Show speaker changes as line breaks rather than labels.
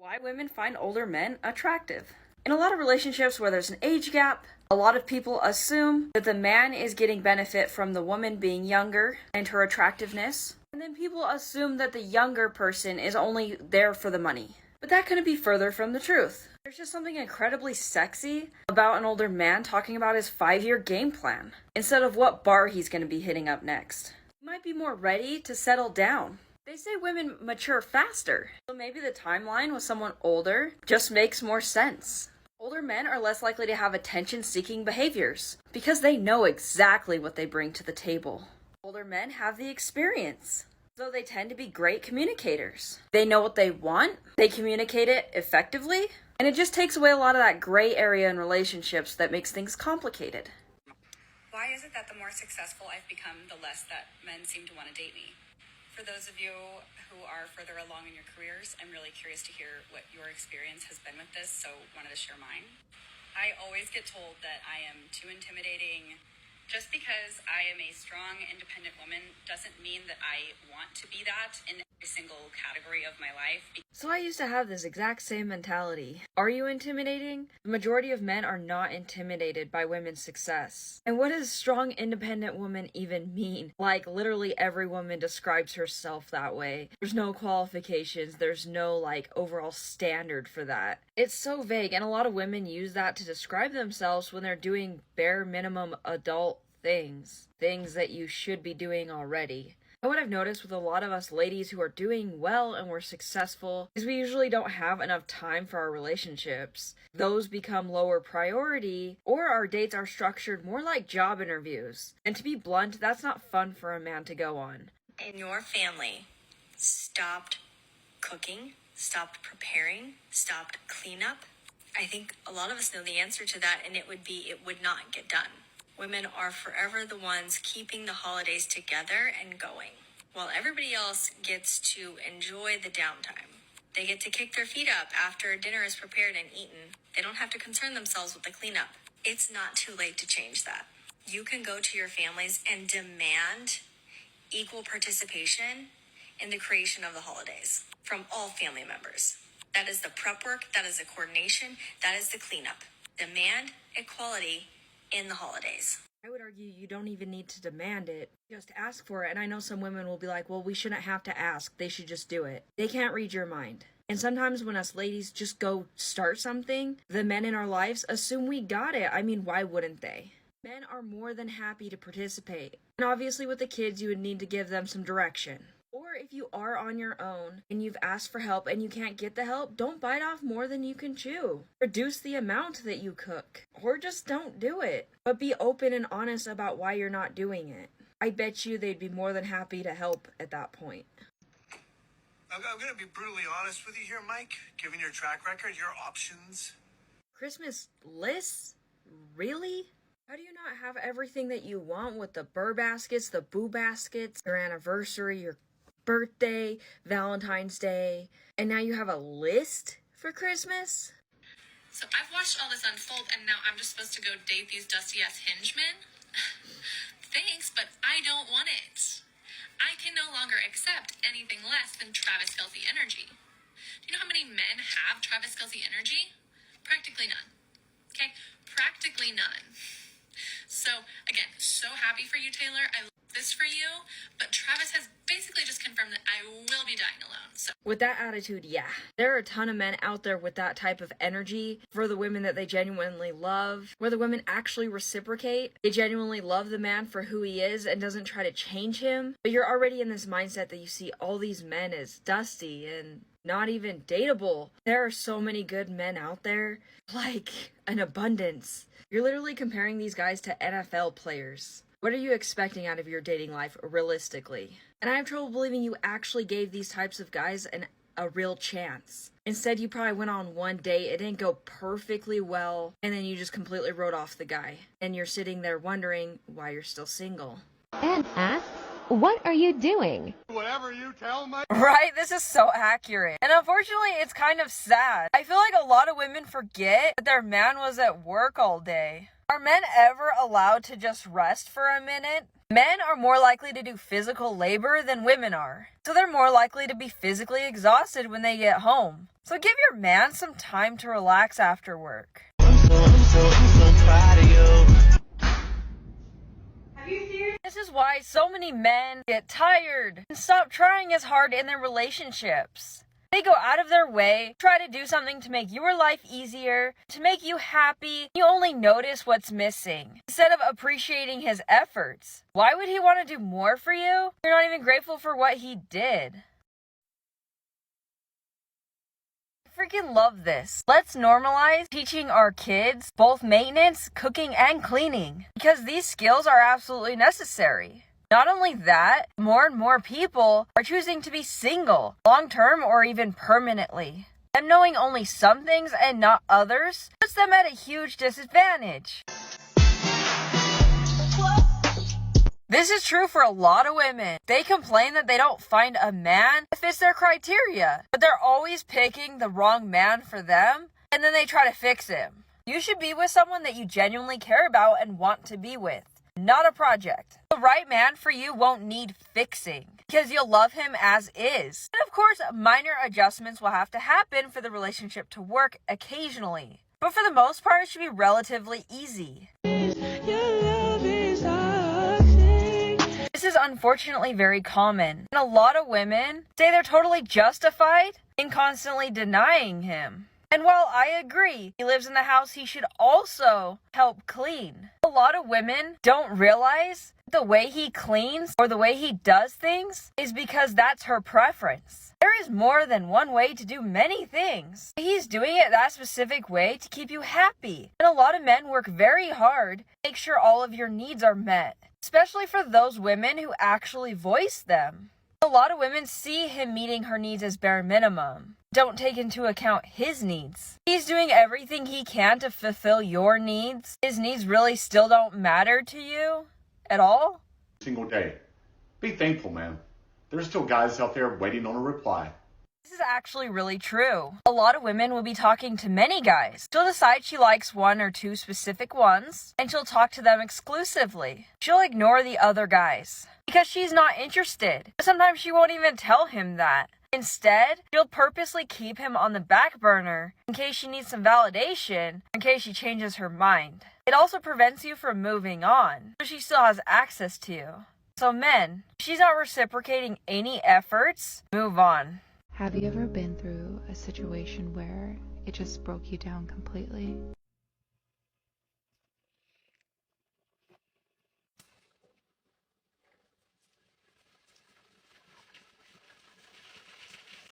Why women find older men attractive. In a lot of relationships where there's an age gap, a lot of people assume that the man is getting benefit from the woman being younger and her attractiveness, and then people assume that the younger person is only there for the money. But that couldn't be further from the truth. There's just something incredibly sexy about an older man talking about his 5-year game plan, instead of what bar he's going to be hitting up next. He might be more ready to settle down. They say women mature faster, so maybe the timeline with someone older just makes more sense. Older men are less likely to have attention-seeking behaviors, because they know exactly what they bring to the table. Older men have the experience, so they tend to be great communicators. They know what they want, they communicate it effectively, and it just takes away a lot of that gray area in relationships that makes things complicated.
Why is it that the more successful I've become, the less that men seem to want to date me? For those of you who are further along in your careers, I'm really curious to hear what your experience has been with this, so wanted to share mine. I always get told that I am too intimidating. Just because I am a strong, independent woman doesn't mean that I want to be that in every single category of my life.
So I used to have this exact same mentality. Are you intimidating? The majority of men are not intimidated by women's success. And what does strong, independent woman even mean? Like, literally every woman describes herself that way. There's no qualifications, there's no, overall standard for that. It's so vague, and a lot of women use that to describe themselves when they're doing bare minimum adult things that you should be doing already. And what I've noticed with a lot of us ladies who are doing well and we're successful is we usually don't have enough time for our relationships. Those become lower priority, or our dates are structured more like job interviews. And to be blunt, that's not fun for a man to go on.
In your family, stopped cooking, stopped preparing, stopped cleanup? I think a lot of us know the answer to that, and it would not get done. Women are forever the ones keeping the holidays together and going, while everybody else gets to enjoy the downtime. They get to kick their feet up after dinner is prepared and eaten. They don't have to concern themselves with the cleanup. It's not too late to change that. You can go to your families and demand equal participation in the creation of the holidays from all family members. That is the prep work, that is the coordination, that is the cleanup. Demand equality in the holidays.
I would argue you don't even need to demand it. Just ask for it. And I know some women will be like, well, we shouldn't have to ask. They should just do it. They can't read your mind. And sometimes when us ladies just go start something, the men in our lives assume we got it. I mean, why wouldn't they? Men are more than happy to participate. And obviously with the kids, you would need to give them some direction. Or if you are on your own and you've asked for help and you can't get the help, don't bite off more than you can chew. Reduce the amount that you cook. Or just don't do it. But be open and honest about why you're not doing it. I bet you they'd be more than happy to help at that point.
I'm going to be brutally honest with you here, Mike. Given your track record, your options.
Christmas lists? Really? How do you not have everything that you want with the burr baskets, the boo baskets, your anniversary, your birthday, Valentine's Day, and now you have a list for Christmas?
So I've watched all this unfold, and now I'm just supposed to go date these dusty-ass hinge men? Thanks, but I don't want it. I can no longer accept anything less than Travis Kelce energy. Do you know how many men have Travis Kelce energy? Practically none. Okay? Practically none. So, again, so happy for you, Taylor. I love this for you, but Travis has basically just confirmed that I will be dying alone. So,
with that attitude, yeah. There are a ton of men out there with that type of energy for the women that they genuinely love, where the women actually reciprocate. They genuinely love the man for who he is and doesn't try to change him. But you're already in this mindset that you see all these men as dusty and not even dateable. There are so many good men out there, like an abundance. You're literally comparing these guys to NFL players. What are you expecting out of your dating life realistically? And I have trouble believing you actually gave these types of guys a real chance. Instead, you probably went on one date, it didn't go perfectly well, and then you just completely wrote off the guy. And you're sitting there wondering why you're still single.
And asks, what are you doing?
Whatever you tell me.
Right? This is so accurate. And unfortunately, it's kind of sad. I feel like a lot of women forget that their man was at work all day. Are men ever allowed to just rest for a minute? Men are more likely to do physical labor than women are, so they're more likely to be physically exhausted when they get home. So give your man some time to relax after work.
I'm so proud of you.
This is why so many men get tired and stop trying as hard in their relationships. They go out of their way, try to do something to make your life easier, to make you happy. You only notice what's missing, instead of appreciating his efforts. Why would he want to do more for you? You're not even grateful for what he did. I freaking love this. Let's normalize teaching our kids both maintenance, cooking, and cleaning, because these skills are absolutely necessary. Not only that, more and more people are choosing to be single, long-term or even permanently. Them knowing only some things and not others puts them at a huge disadvantage. This is true for a lot of women. They complain that they don't find a man that fits their criteria, but they're always picking the wrong man for them, and then they try to fix him. You should be with someone that you genuinely care about and want to be with, not a project. The right man for you won't need fixing, because you'll love him as is. And of course, minor adjustments will have to happen for the relationship to work occasionally. But for the most part, it should be relatively easy. This is unfortunately very common, and a lot of women say they're totally justified in constantly denying him. And while I agree he lives in the house, he should also help clean. A lot of women don't realize the way he cleans or the way he does things is because that's her preference. There is more than one way to do many things. He's doing it that specific way to keep you happy. And a lot of men work very hard to make sure all of your needs are met, especially for those women who actually voice them. A lot of women see him meeting her needs as bare minimum, don't take into account his needs. He's doing everything he can to fulfill your needs. His needs really still don't matter to you at all.
Single day. Be thankful, man. There's still guys out there waiting on a reply.
This is actually really true. A lot of women will be talking to many guys. She'll decide she likes one or two specific ones, and she'll talk to them exclusively. She'll ignore the other guys because she's not interested. Sometimes she won't even tell him that. Instead, she'll purposely keep him on the back burner in case she needs some validation, in case she changes her mind. It also prevents you from moving on, so she still has access to you. So men, if she's not reciprocating any efforts, move on.
Have you ever been through a situation where it just broke you down completely?